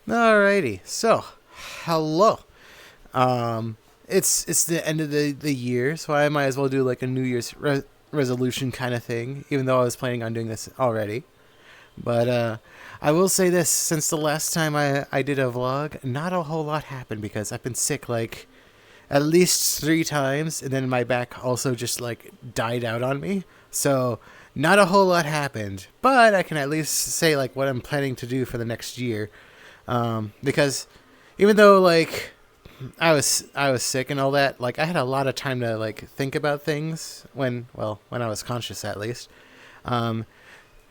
Alrighty, so hello. It's the end of the year, so I might as well do like a New Year's resolution kind of thing, even though I was planning on doing this already. But I will say this: since the last time I did a vlog, not a whole lot happened because I've been sick like at least 3 times, and then my back also just like died out on me. So not a whole lot happened, but I can at least say like what I'm planning to do for the next year. Because even though like I was sick and all that, like I had a lot of time to like think about things when I was conscious at least. Um,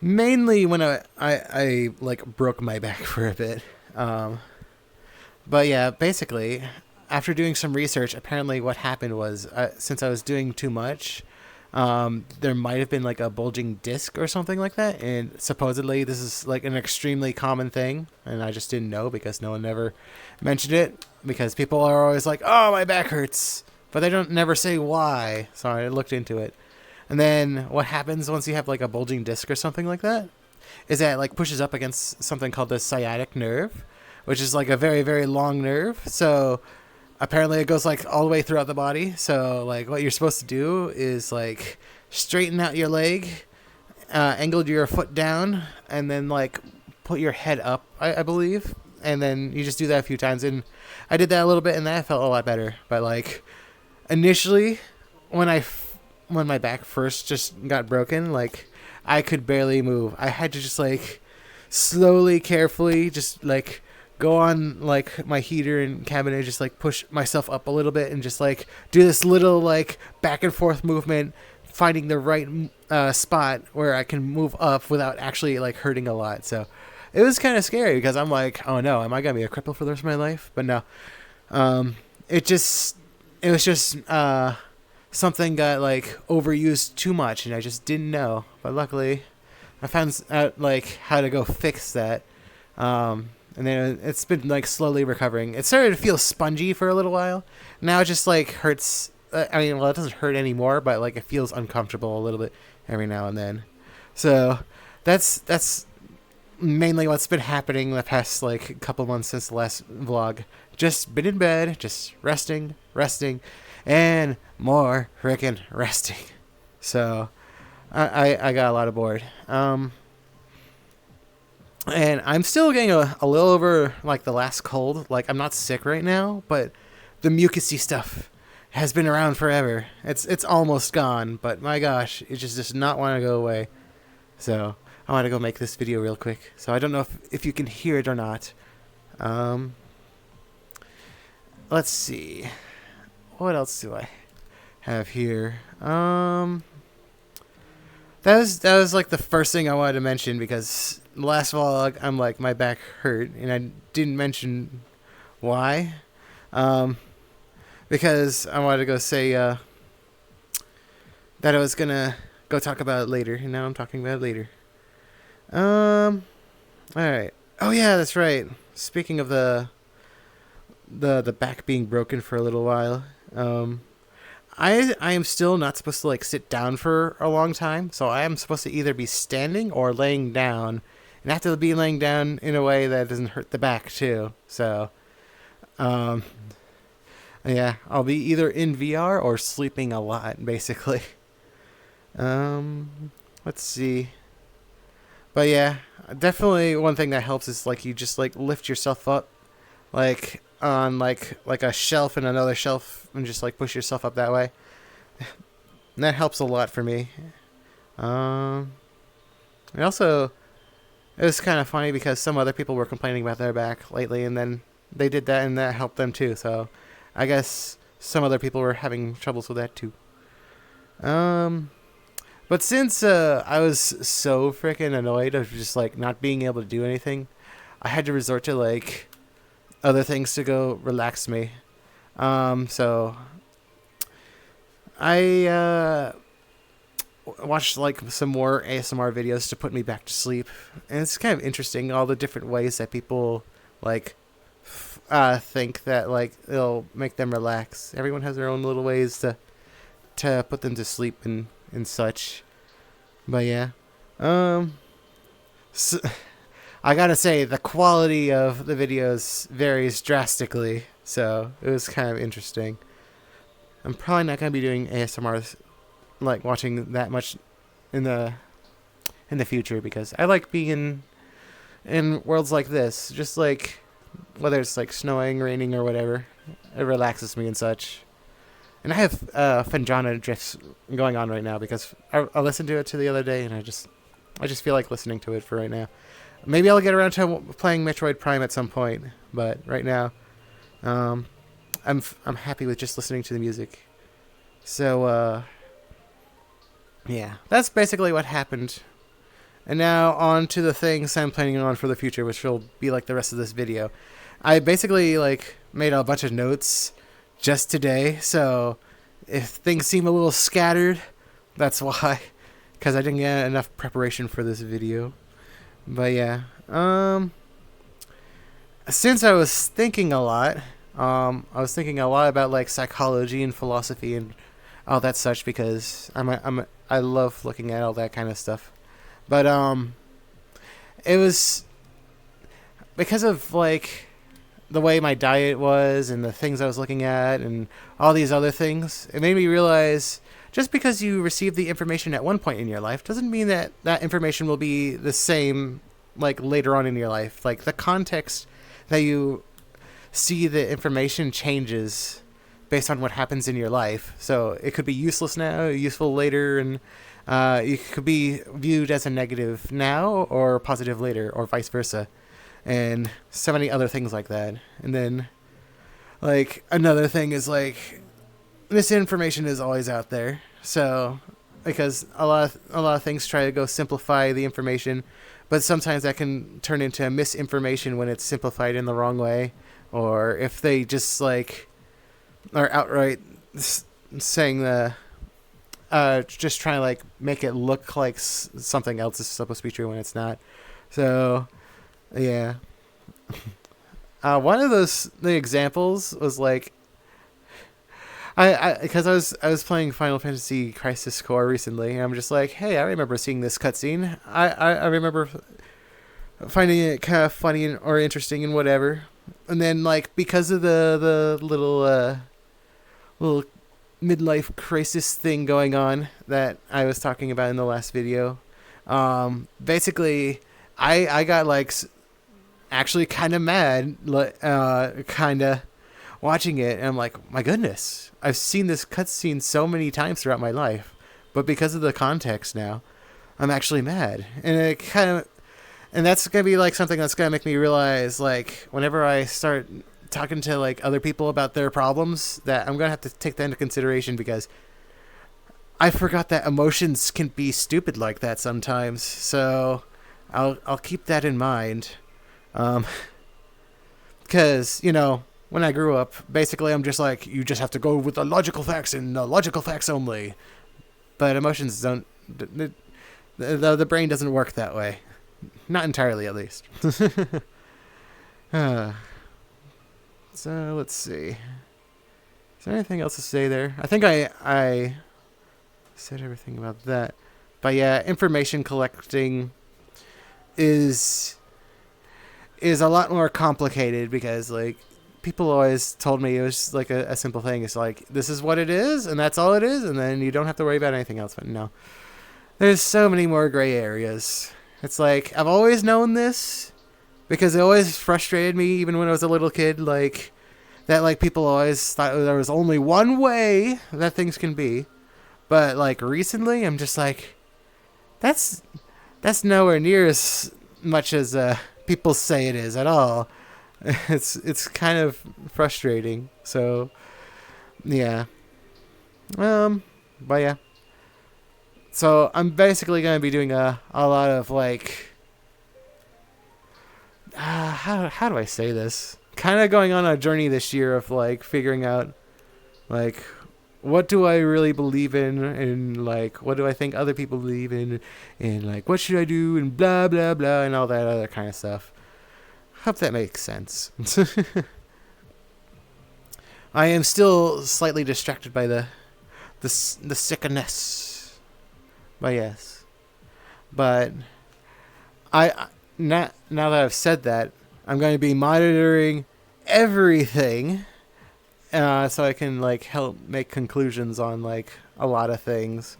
Mainly when I like broke my back for a bit. But yeah, basically after doing some research, apparently what happened was since I was doing too much, there might have been like a bulging disc or something like that, and supposedly this is like an extremely common thing, and I just didn't know because no one ever mentioned it. Because people are always like, "Oh, my back hurts," but they don't never say why. So I looked into it, and then what happens once you have like a bulging disc or something like that is that it like pushes up against something called the sciatic nerve, which is like a very very long nerve. So apparently it goes like all the way throughout the body. So like what you're supposed to do is like straighten out your leg, angle your foot down, and then like put your head up, I believe. And then you just do that a few times, and I did that a little bit, and that felt a lot better. But like initially, when my back first just got broken, like I could barely move. I had to just like slowly, carefully, just like go on like my heater and cabinet, just like push myself up a little bit and just like do this little like back and forth movement, finding the right spot where I can move up without actually like hurting a lot. So it was kind of scary because I'm like, oh no, am I gonna be a cripple for the rest of my life? But no, it was just something got like overused too much, and I just didn't know. But luckily, I found out like how to go fix that. And then it's been like slowly recovering. It started to feel spongy for a little while. Now it just like hurts. I mean, well, it doesn't hurt anymore, but like it feels uncomfortable a little bit every now and then. So that's mainly what's been happening the past like couple months since the last vlog. Just been in bed, just resting, and more freaking resting. So I got a lot of bored. And I'm still getting a little over like the last cold. Like I'm not sick right now, but the mucusy stuff has been around forever. It's almost gone, but my gosh, it just does not want to go away. So I want to go make this video real quick. So I don't know if you can hear it or not. Let's see. What else do I have here? That was like the first thing I wanted to mention because last vlog I'm like my back hurt and I didn't mention why. Because I wanted to go say that I was gonna go talk about it later, and now I'm talking about it later. All right. Oh yeah, that's right. Speaking of the back being broken for a little while, I am still not supposed to like sit down for a long time, so I am supposed to either be standing or laying down, and I have to be laying down in a way that doesn't hurt the back too. So, yeah, I'll be either in VR or sleeping a lot, basically. Let's see. But yeah, definitely one thing that helps is like you just like lift yourself up, like on like a shelf and another shelf, and just like push yourself up that way. And that helps a lot for me. And also, it was kind of funny because some other people were complaining about their back lately, and then they did that, and that helped them too. So, I guess some other people were having troubles with that too. But since I was so freaking annoyed of just like not being able to do anything, I had to resort to like other things to go relax me. So I watched like some more ASMR videos to put me back to sleep, and it's kind of interesting all the different ways that people like think that like it'll make them relax. Everyone has their own little ways to put them to sleep and such. But yeah, so I gotta say, the quality of the videos varies drastically, so it was kind of interesting. I'm probably not gonna be doing ASMR, like watching that much in the future, because I like being in worlds like this, just like whether it's like snowing, raining, or whatever. It relaxes me and such. And I have Phendrana Drifts going on right now because I listened to it the other day, and I just feel like listening to it for right now. Maybe I'll get around to playing Metroid Prime at some point, but right now, I'm happy with just listening to the music. So yeah, that's basically what happened. And now on to the things I'm planning on for the future, which will be like the rest of this video. I basically like made a bunch of notes just today, so if things seem a little scattered, that's why, because I didn't get enough preparation for this video. But yeah, since I was thinking a lot, about like psychology and philosophy and all that such, because I love looking at all that kind of stuff. But it was because of like the way my diet was and the things I was looking at and all these other things. It made me realize just because you receive the information at one point in your life doesn't mean that that information will be the same like later on in your life. Like the context that you see the information changes based on what happens in your life. So it could be useless now, useful later, and it could be viewed as a negative now or positive later, or vice versa. And so many other things like that. And then like another thing is like this information is always out there. So because a lot of things try to go simplify the information, but sometimes that can turn into misinformation when it's simplified in the wrong way, or if they just like are outright saying just trying to like make it look like something else is supposed to be true when it's not. So yeah. One of the examples was like because I was playing Final Fantasy Crisis Core recently, and I'm just like, hey, I remember seeing this cutscene. I remember finding it kind of funny or interesting and whatever. And then like because of the little midlife crisis thing going on that I was talking about in the last video, basically I got like actually kind of mad, kind of watching it, and I'm like, my goodness, I've seen this cutscene so many times throughout my life, but because of the context now, I'm actually mad, and that's gonna be like something that's gonna make me realize, like, whenever I start talking to like other people about their problems, that I'm gonna have to take that into consideration, because I forgot that emotions can be stupid like that sometimes. So I'll keep that in mind. Because, you know, when I grew up, basically I'm just like, you just have to go with the logical facts and the logical facts only. But emotions don't, the brain doesn't work that way. Not entirely, at least. So, let's see. Is there anything else to say there? I think I said everything about that. But yeah, information collecting is a lot more complicated, because like people always told me it was like a simple thing. It's like, this is what it is and that's all it is, and then you don't have to worry about anything else. But no, there's so many more gray areas. It's like, I've always known this, because it always frustrated me even when I was a little kid, like that, like people always thought there was only one way that things can be. But like recently I'm just like, that's nowhere near as much as people say it is at all. It's kind of frustrating. So yeah. But yeah. So I'm basically gonna be doing a lot of like how do I say this? Kind of going on a journey this year of like figuring out like, what do I really believe in, and like what do I think other people believe in, and like what should I do, and blah blah blah, and all that other kind of stuff. Hope that makes sense. I am still slightly distracted by the sickness. But yes. But now that I've said that, I'm going to be monitoring everything, so I can like help make conclusions on like a lot of things,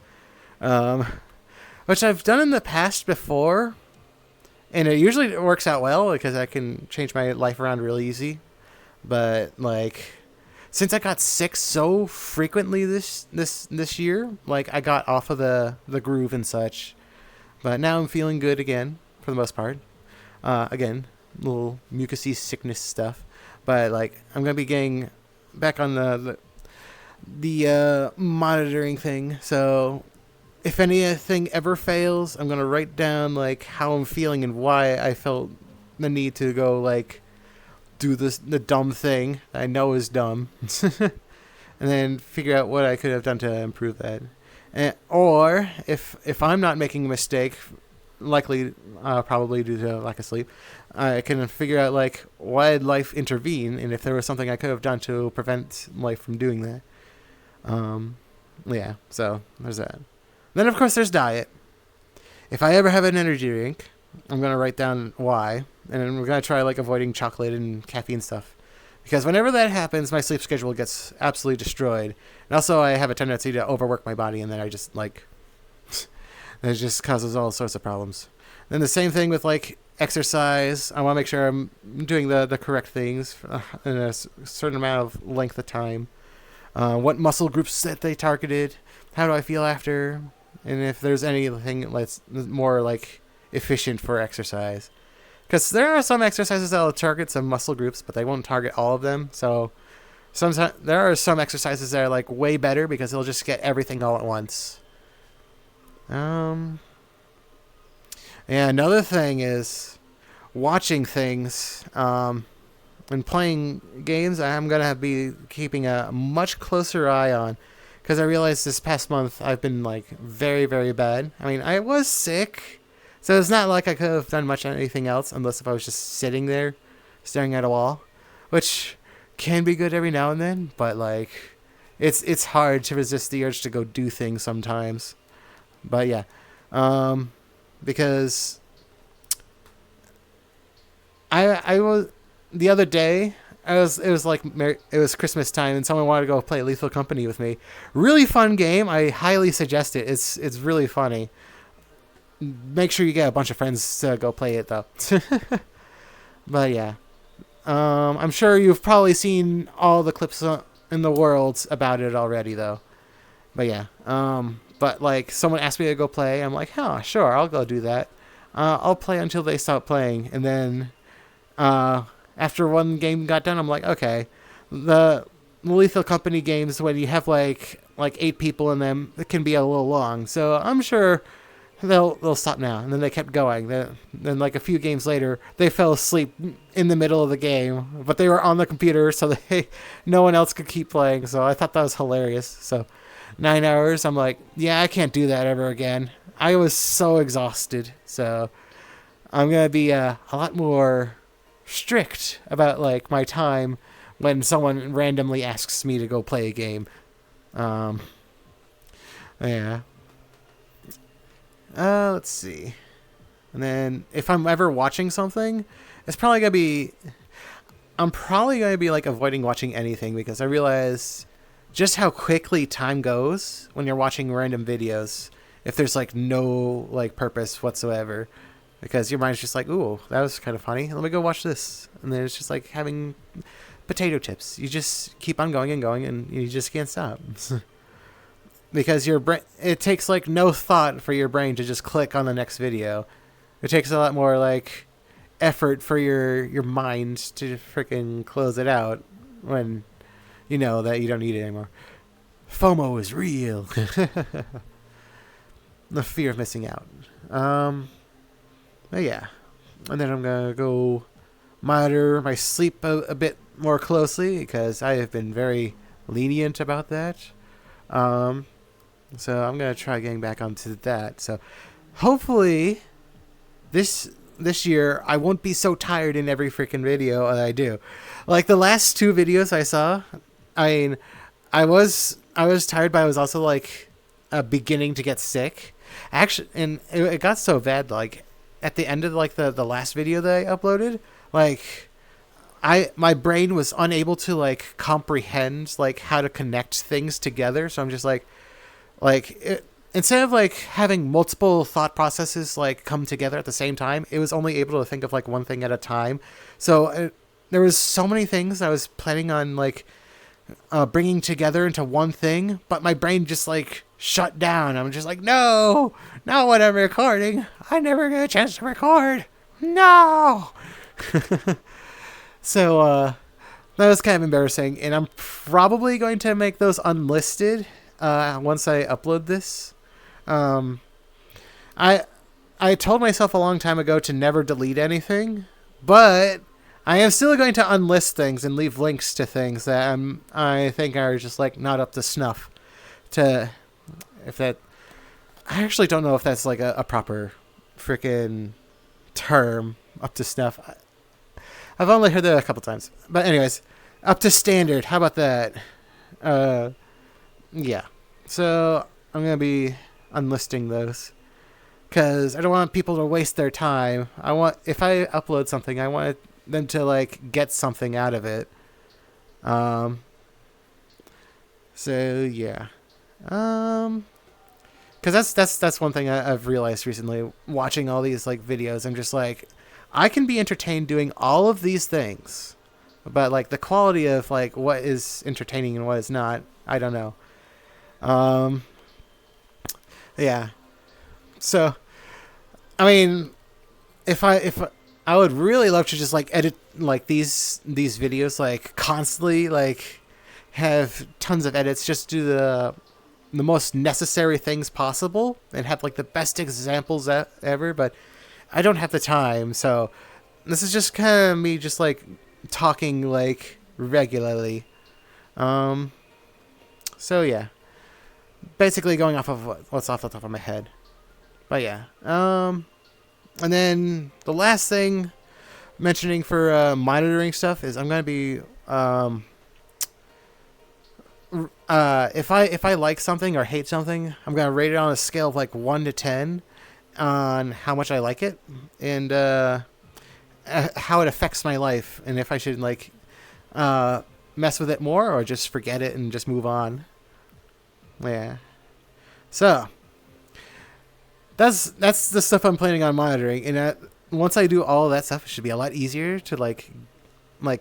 which I've done in the past before, and it usually works out well because I can change my life around really easy. But like, since I got sick so frequently this year, like I got off of the groove and such. But now I'm feeling good again for the most part. Again, little mucousy sickness stuff, but like I'm gonna be getting back on the monitoring thing. So if anything ever fails, I'm gonna write down like how I'm feeling and why I felt the need to go like do the dumb thing I know is dumb, and then figure out what I could have done to improve that. Or if I'm not making a mistake, likely probably due to lack of sleep, I can figure out like why did life intervene, and if there was something I could have done to prevent life from doing that. Yeah, so there's that. Then of course there's diet. If I ever have an energy drink, I'm gonna write down why, and then we're gonna try like avoiding chocolate and caffeine stuff. Because whenever that happens, my sleep schedule gets absolutely destroyed. And also, I have a tendency to overwork my body, and then I just, like, it just causes all sorts of problems. Then the same thing with, like, exercise. I want to make sure I'm doing the correct things in a certain amount of length of time. What muscle groups that they targeted. How do I feel after? And if there's anything that's more, like, efficient for exercise. Because there are some exercises that will target some muscle groups, but they won't target all of them. So sometimes there are some exercises that are like way better because they'll just get everything all at once. Yeah, another thing is watching things and playing games. I'm gonna be keeping a much closer eye on, because I realized this past month I've been like very, very bad. I mean, I was sick. So it's not like I could have done much anything else unless if I was just sitting there staring at a wall, which can be good every now and then, but like it's hard to resist the urge to go do things sometimes. But yeah, because I was the other day it was Christmas time and someone wanted to go play Lethal Company with me. Really fun game. I highly suggest it. It's really funny. Make sure you get a bunch of friends to go play it, though. But yeah. I'm sure you've probably seen all the clips in the world about it already, though. But yeah. But, like, someone asked me to go play. I'm like, sure, I'll go do that. I'll play until they stop playing. And then, after one game got done, I'm like, okay. The Lethal Company games, when you have, like 8 people in them, it can be a little long. So I'm sure they'll stop now. And then they kept going. Then like a few games later, they fell asleep in the middle of the game, but they were on the computer, so no one else could keep playing. So I thought that was hilarious. So 9 hours, I'm like, yeah, I can't do that ever again. I was so exhausted. So I'm gonna be a lot more strict about like my time when someone randomly asks me to go play a game. Yeah. Let's see. And then if I'm ever watching something, I'm probably going to be like avoiding watching anything, because I realize just how quickly time goes when you're watching random videos if there's like no like purpose whatsoever, because your mind's just like, ooh, that was kind of funny, let me go watch this. And then it's just like having potato chips. You just keep on going and going, and you just can't stop. Because your brain, it takes like no thought for your brain to just click on the next video. It takes a lot more like effort for your mind to freaking close it out when you know that you don't need it anymore. FOMO is real. The fear of missing out. But yeah. And then I'm gonna go monitor my sleep a bit more closely, because I have been very lenient about that. So I'm going to try getting back onto that. So hopefully this year I won't be so tired in every freaking video that I do. Like the last 2 videos I saw, I mean, I was tired, but I was also like beginning to get sick. Actually, and it got so bad, like at the end of like the last video that I uploaded, like my brain was unable to like comprehend like how to connect things together. So I'm just instead of like having multiple thought processes like come together at the same time, it was only able to think of like one thing at a time. So there was so many things I was planning on like bringing together into one thing, but my brain just like shut down. I'm just like, no, not when I'm recording. I never get a chance to record. No. So that was kind of embarrassing, and I'm probably going to make those unlisted once I upload this. I told myself a long time ago to never delete anything, but I am still going to unlist things and leave links to things that I think are just like not up to snuff. I actually don't know if that's like a proper freaking term, up to snuff. I've only heard that a couple times, but anyways, up to standard. How about that? Yeah. So I'm gonna be unlisting those because I don't want people to waste their time. If I upload something, I want them to like get something out of it. So yeah. Because that's one thing I've realized recently watching all these like videos. I'm just like, I can be entertained doing all of these things, but like the quality of like what is entertaining and what is not, I don't know. Yeah. So, I mean, if I would really love to just like edit like these videos like constantly, like have tons of edits, just do the most necessary things possible and have like the best examples ever, but I don't have the time. So this is just kind of me just like talking like regularly. So yeah, basically going off of what's off the top of my head. But yeah, and then the last thing mentioning for monitoring stuff is I'm gonna be if I like something or hate something, I'm gonna rate it on a scale of like 1 to 10 on how much I like it and how it affects my life, and if I should like mess with it more or just forget it and just move on. Yeah. So that's the stuff I'm planning on monitoring, and once I do all of that stuff, it should be a lot easier to like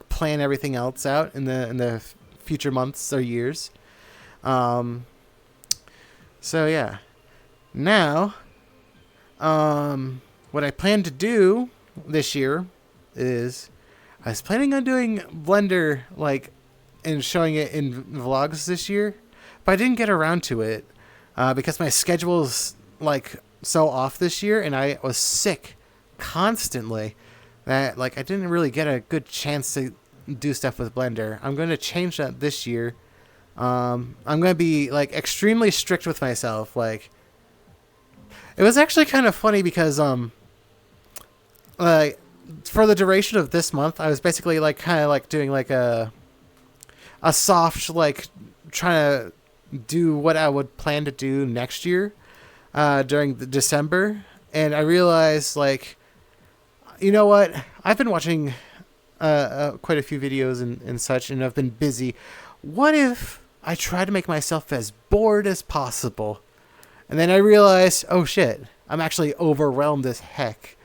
plan everything else out in the future months or years. So yeah. Now, what I plan to do this year is I was planning on doing Blender like and showing it in vlogs this year, but I didn't get around to it because my schedule's like so off this year, and I was sick constantly that like I didn't really get a good chance to do stuff with Blender. I'm going to change that this year. I'm going to be like extremely strict with myself. Like, it was actually kind of funny because like for the duration of this month, I was basically like kind of like doing like a soft like trying to do what I would plan to do next year during the December, and I realized like, you know what, I've been watching quite a few videos and such, and I've been busy. What if I try to make myself as bored as possible? And then I realized, oh shit, I'm actually overwhelmed as heck.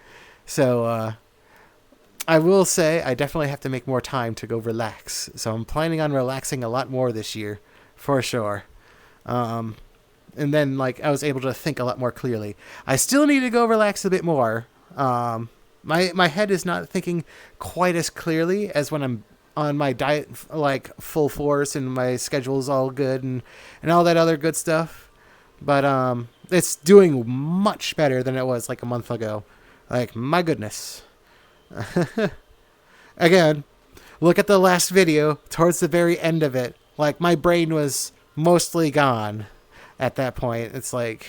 So I will say I definitely have to make more time to go relax. So I'm planning on relaxing a lot more this year, for sure. And then like I was able to think a lot more clearly. I still need to go relax a bit more. My head is not thinking quite as clearly as when I'm on my diet like full force and my schedule is all good and all that other good stuff. But it's doing much better than it was like a month ago. Like, my goodness. Again, look at the last video towards the very end of it. Like, my brain was mostly gone at that point. It's like,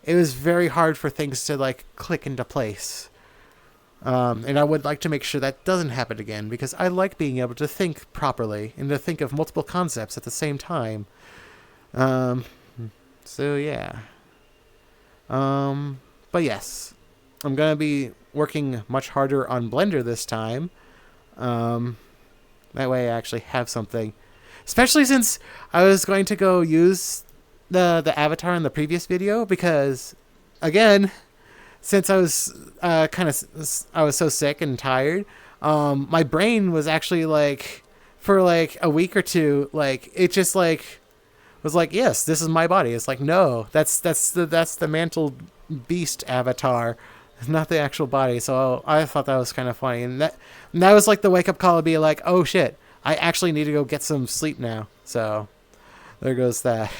it was very hard for things to like click into place. And I would like to make sure that doesn't happen again, because I like being able to think properly and to think of multiple concepts at the same time. So yeah. But yes, I'm gonna be working much harder on Blender this time. That way I actually have something. Especially since I was going to go use the avatar in the previous video because, again, since I was I was so sick and tired, my brain was actually like, for like a week or two, like it just like was like, yes, this is my body. It's like, no, that's the mantle beast avatar, not the actual body. So I thought that was kind of funny, and that was like the wake up call to be like, oh shit, I actually need to go get some sleep now. So there goes that.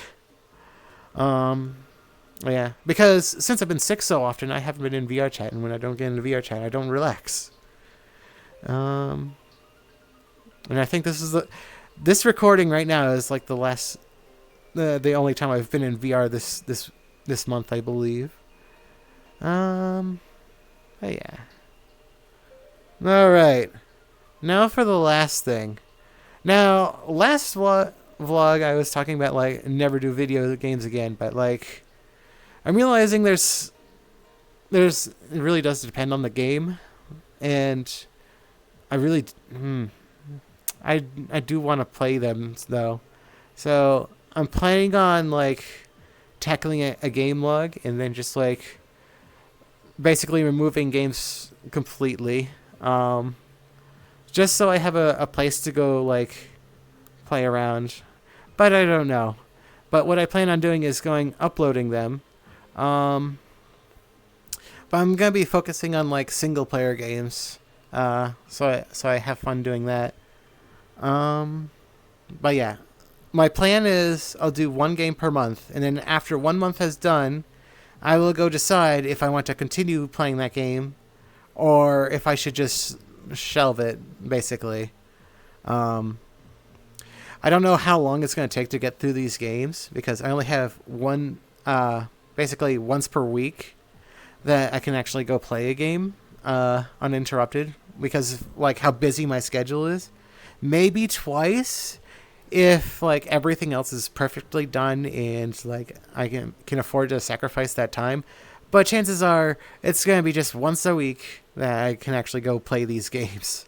Yeah, because since I've been sick so often, I haven't been in VR chat, and when I don't get into VR chat, I don't relax. And I think this recording right now is like the only time I've been in VR this month, I believe. But yeah. All right. Now for the last thing. Now, last vlog I was talking about like never do video games again, but like I'm realizing it really does depend on the game, and I really I do want to play them though. So I'm planning on like tackling a game log and then just like basically removing games completely, just so I have a place to go like play around. But I don't know. But what I plan on doing is uploading them. But I'm gonna be focusing on like single player games. So I have fun doing that. But yeah, my plan is I'll do one game per month, and then after 1 month has done, I will go decide if I want to continue playing that game, or if I should just shelve it, basically. I don't know how long it's going to take to get through these games, because I only have basically once per week that I can actually go play a game uninterrupted, because of like how busy my schedule is. Maybe twice if like everything else is perfectly done and like I can afford to sacrifice that time. But chances are it's going to be just once a week that I can actually go play these games.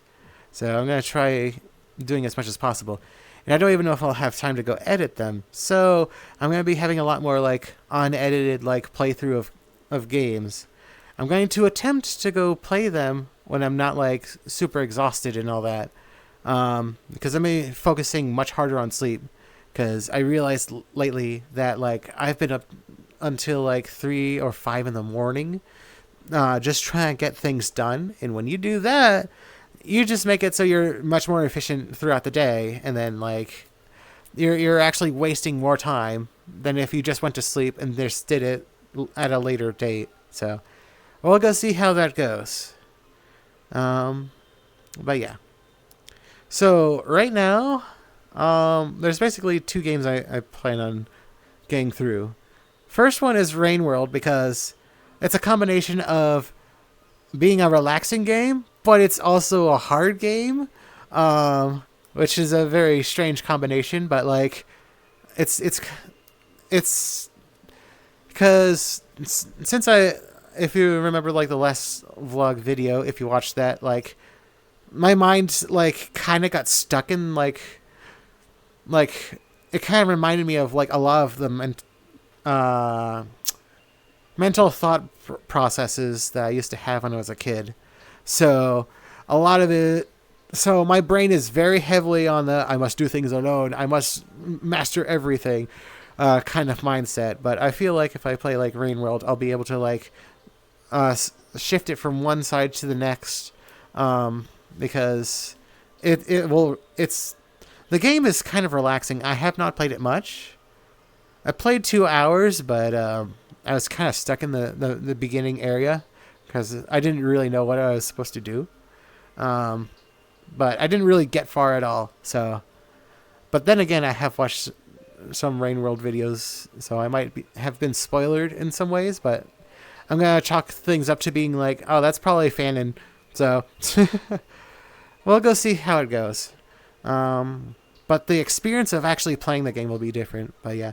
So I'm going to try doing as much as possible. And I don't even know if I'll have time to go edit them. So I'm going to be having a lot more like unedited like playthrough of games. I'm going to attempt to go play them when I'm not like super exhausted and all that. Because I'm focusing much harder on sleep. Because I realized lately that like I've been up until like 3 or 5 in the morning, just trying to get things done. And when you do that, you just make it so you're much more efficient throughout the day, and then like you're actually wasting more time than if you just went to sleep and just did it at a later date. So we'll go see how that goes. But yeah. So right now, there's basically 2 games I plan on getting through. First one is Rain World, because it's a combination of being a relaxing game, but it's also a hard game, which is a very strange combination. But like, it's because since if you remember like the last vlog video, if you watched that, like my mind like kind of got stuck in like it kind of reminded me of like a lot of the mental thought processes that I used to have when I was a kid. So a lot of it, so my brain is very heavily on the I must do things alone, I must master everything kind of mindset. But I feel like if I play like Rain World, I'll be able to like shift it from one side to the next, because it's the game is kind of relaxing. I have not played it much. I played 2 hours, but I was kind of stuck in the beginning area because I didn't really know what I was supposed to do. But I didn't really get far at all. So, but then again, I have watched some Rain World videos, so I might have been spoiled in some ways. But I'm gonna chalk things up to being like, oh, that's probably fanon. So we'll go see how it goes. But the experience of actually playing the game will be different. But yeah.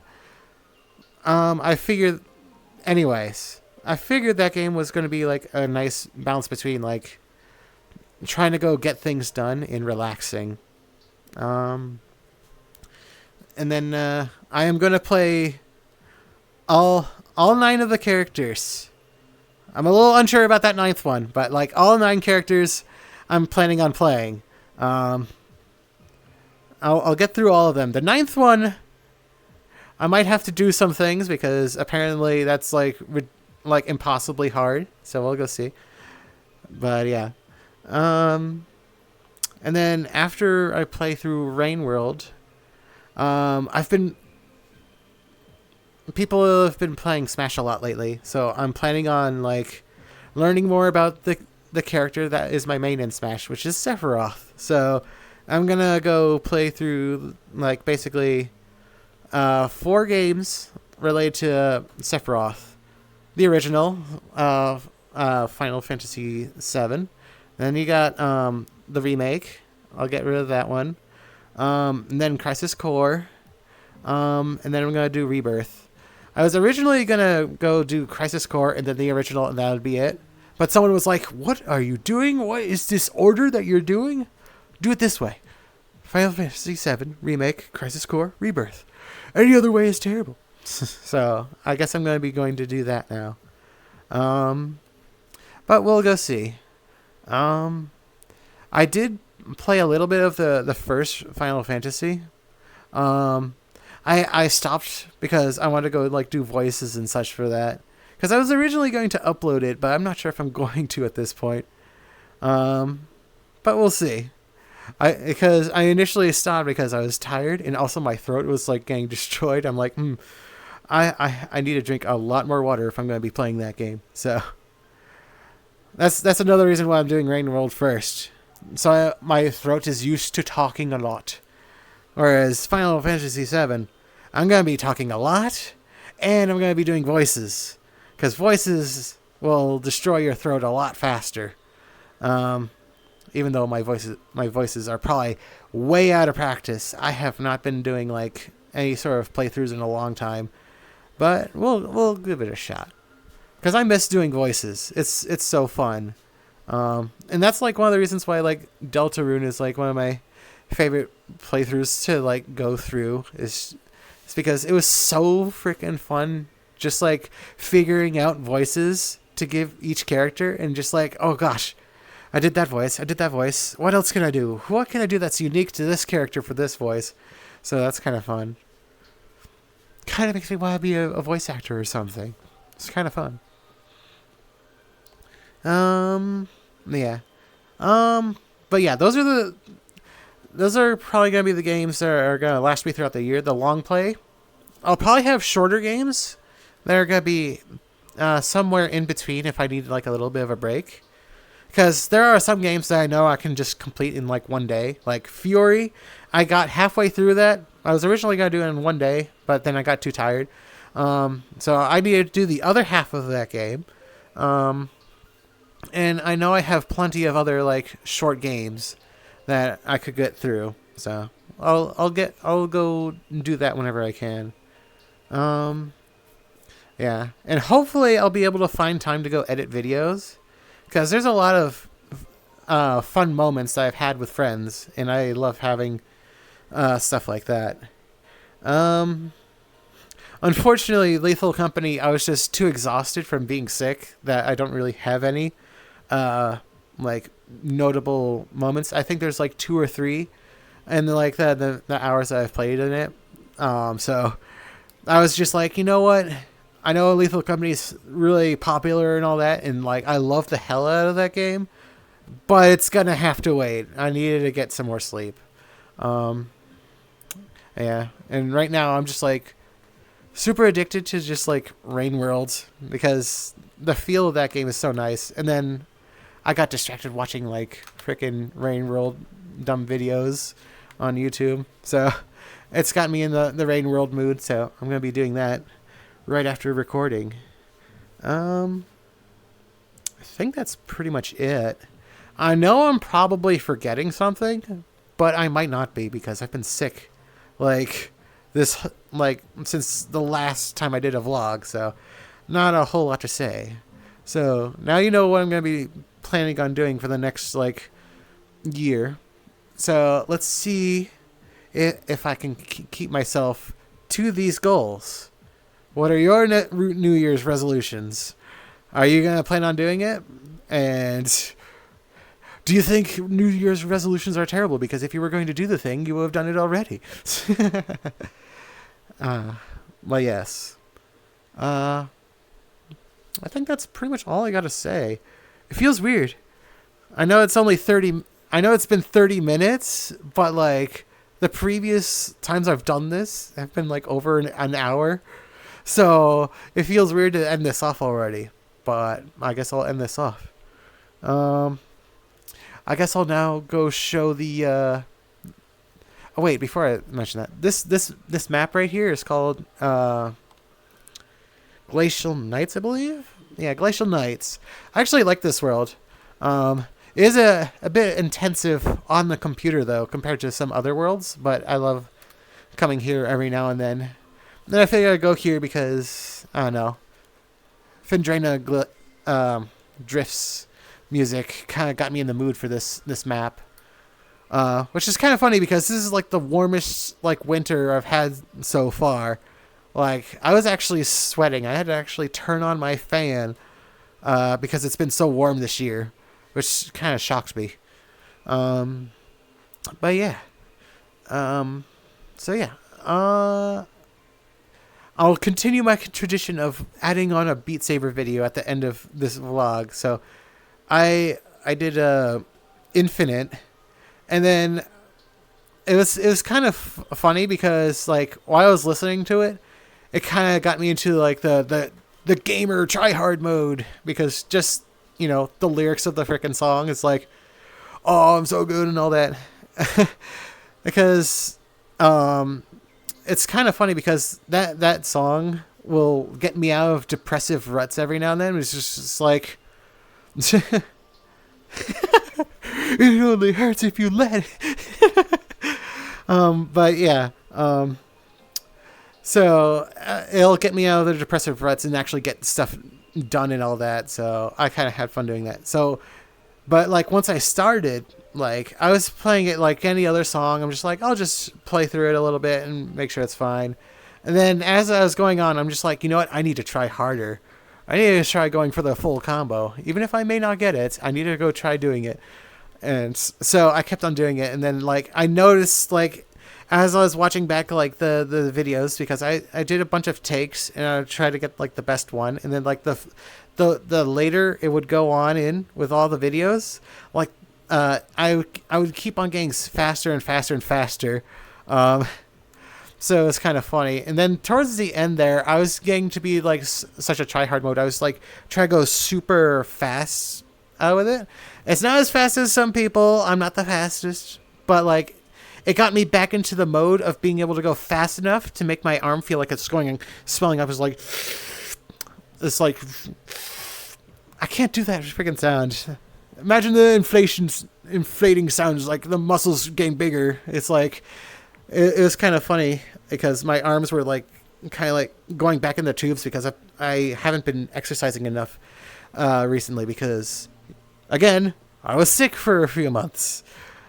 I figured, anyways, I figured that game was going to be like a nice balance between like trying to go get things done and relaxing. And then I am going to play all 9 of the characters. I'm a little unsure about that 9th one, but like all 9 characters I'm planning on playing. I'll get through all of them. The 9th one, I might have to do some things because apparently that's like impossibly hard. So we'll go see. But yeah. And then after I play through Rain World, people have been playing Smash a lot lately, so I'm planning on like learning more about the character that is my main in Smash, which is Sephiroth. So I'm gonna go play through like basically 4 games related to Sephiroth. The original, Final Fantasy VII. Then you got the remake. I'll get rid of that one. And then Crisis Core. And then I'm gonna do Rebirth. I was originally gonna go do Crisis Core and then the original, and that would be it. But someone was like, "What are you doing? What is this order that you're doing? Do it this way: Final Fantasy VII Remake, Crisis Core, Rebirth. Any other way is terrible." So I guess I'm gonna be going to do that now. But we'll go see. I did play a little bit of the first Final Fantasy. I stopped because I wanted to go like do voices and such for that. Because I was originally going to upload it, but I'm not sure if I'm going to at this point. But we'll see. Because I initially stopped because I was tired and also my throat was like getting destroyed. I'm like, I need to drink a lot more water if I'm going to be playing that game. So that's another reason why I'm doing Rain World first. So my throat is used to talking a lot. Whereas Final Fantasy VII, I'm going to be talking a lot, and I'm going to be doing voices. Because voices will destroy your throat a lot faster. Even though my voices are probably way out of practice. I have not been doing like any sort of playthroughs in a long time. But we'll give it a shot. Because I miss doing voices. It's so fun. And that's like one of the reasons why like Deltarune is like one of my favorite playthroughs to like go through is because it was so freaking fun just like figuring out voices to give each character and just like, oh gosh, I did that voice, what else can I do, what can I do that's unique to this character for this voice? So that's kind of fun. Kind of makes me want to be a voice actor or something. It's kind of fun. Yeah. But yeah, those are probably going to be the games that are going to last me throughout the year. The long play. I'll probably have shorter games that are going to be somewhere in between if I need like a little bit of a break. Because there are some games that I know I can just complete in like one day. Like Fury, I got halfway through that. I was originally going to do it in one day, but then I got too tired. So I needed to do the other half of that game. And I know I have plenty of other like short games that I could get through. So I'll go do that whenever I can. Yeah, and hopefully I'll be able to find time to go edit videos, because there's a lot of fun moments that I've had with friends, and I love having stuff like that. Unfortunately, Lethal Company, I was just too exhausted from being sick that I don't really have any like notable moments. I think there's like 2 or 3 and like the hours that I've played in it. So I was just like, you know what? I know Lethal Company is really popular and all that, and like I love the hell out of that game, but it's gonna have to wait. I needed to get some more sleep. Yeah, and right now I'm just like super addicted to just like Rain World because the feel of that game is so nice. And then I got distracted watching like freaking Rain World dumb videos on YouTube, so it's got me in the Rain World mood. So I'm gonna be doing that right after recording. I think that's pretty much it. I know I'm probably forgetting something, but I might not be because I've been sick like this, like since the last time I did a vlog. So not a whole lot to say. So now you know what I'm going to be planning on doing for the next like year. So let's see if I can keep myself to these goals. What are your New Year's resolutions? Are you going to plan on doing it? And do you think New Year's resolutions are terrible? Because if you were going to do the thing, you would have done it already. Well, yes. I think that's pretty much all I got to say. It feels weird. I know it's only 30... I know it's been 30 minutes, but like the previous times I've done this have been like over an hour. So it feels weird to end this off already, but I guess I'll end this off. I guess I'll now go show the, oh wait, before I mention that, this map right here is called, Glacial Nights, I believe? Yeah, Glacial Nights. I actually like this world. It is a bit intensive on the computer, though, compared to some other worlds, but I love coming here every now and then. Then I figured I'd go here because, I don't know, Phendrana Drifts music kind of got me in the mood for this map. Which is kind of funny because this is like the warmest like winter I've had so far. Like, I was actually sweating. I had to actually turn on my fan because it's been so warm this year, which kind of shocks me. But yeah. So yeah. I'll continue my tradition of adding on a Beat Saber video at the end of this vlog. So I did Infinite, and then it was kind of funny because like while I was listening to it, it kind of got me into like the gamer try hard mode, because just, you know, the lyrics of the freaking song, it's like, oh, I'm so good and all that. Because it's kind of funny because that song will get me out of depressive ruts every now and then. It's just like it only hurts if you let it. But yeah, so it'll get me out of the depressive ruts and actually get stuff done and all that. So I kind of had fun doing that. So, but like once I started, like I was playing it like any other song. I'm just like, I'll just play through it a little bit and make sure it's fine. And then as I was going on, I'm just like, you know what? I need to try harder. I need to try going for the full combo. Even if I may not get it, I need to go try doing it. And so I kept on doing it. And then like I noticed like as I was watching back like the videos, because I did a bunch of takes and I tried to get like the best one. And then like the later it would go on in with all the videos, like I would keep on getting faster and faster and faster. So it's kind of funny. And then towards the end there, I was getting to be like such a try-hard mode. I was like trying to go super fast with it. It's not as fast as some people. I'm not the fastest. But like it got me back into the mode of being able to go fast enough to make my arm feel like it's going and swelling up. It's like I can't do that freaking sound. Imagine the inflating sounds, like the muscles getting bigger. It's like, it was kind of funny because my arms were like, kind of like going back in the tubes because I haven't been exercising enough recently because, again, I was sick for a few months.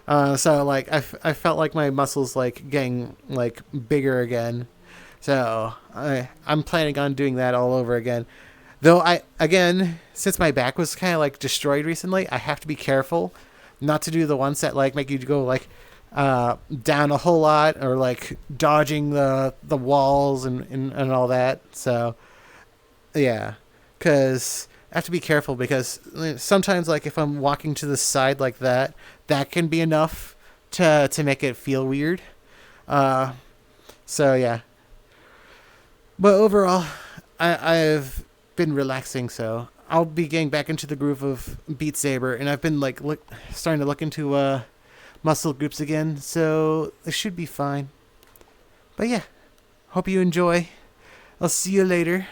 So like, I felt like my muscles like getting like bigger again. So I'm planning on doing that all over again. Though again, since my back was kind of like destroyed recently, I have to be careful not to do the ones that like make you go like down a whole lot or like dodging the walls and all that. So yeah, because I have to be careful because sometimes like if I'm walking to the side like that can be enough to make it feel weird. So yeah, but overall, I've been relaxing, so I'll be getting back into the groove of Beat Saber, and I've been like starting to look into muscle groups again, so it should be fine. But yeah, hope you enjoy. I'll see you later.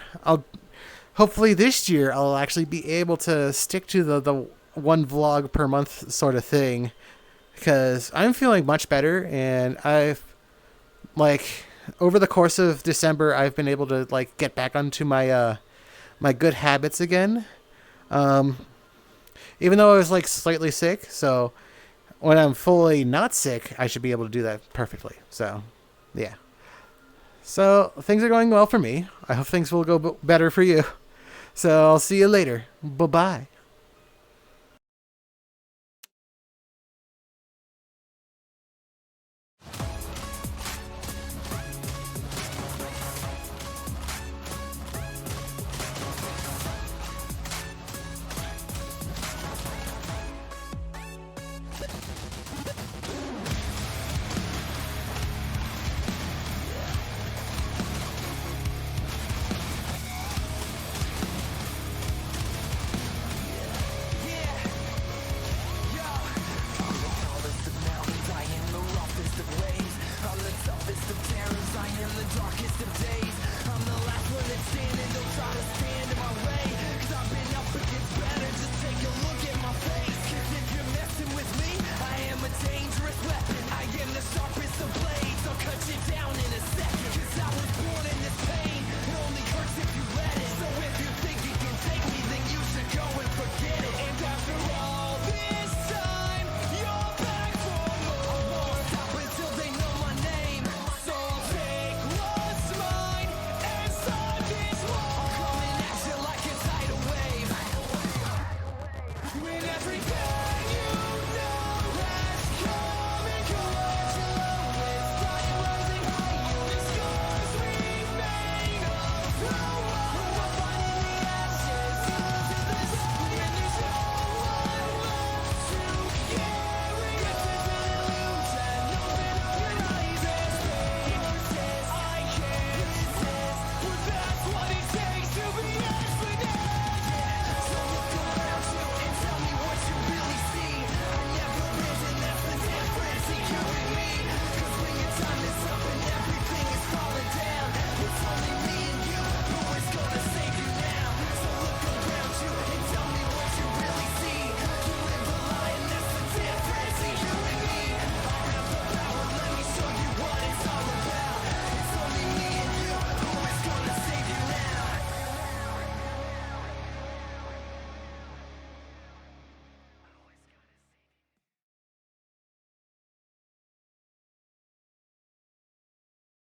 Hopefully this year I'll actually be able to stick to the one vlog per month sort of thing, because I'm feeling much better, and I've like over the course of December I've been able to like get back onto my my good habits again. Even though I was like slightly sick, so when I'm fully not sick, I should be able to do that perfectly. So, yeah. So things are going well for me. I hope things will go better for you. So I'll see you later. Bye-bye.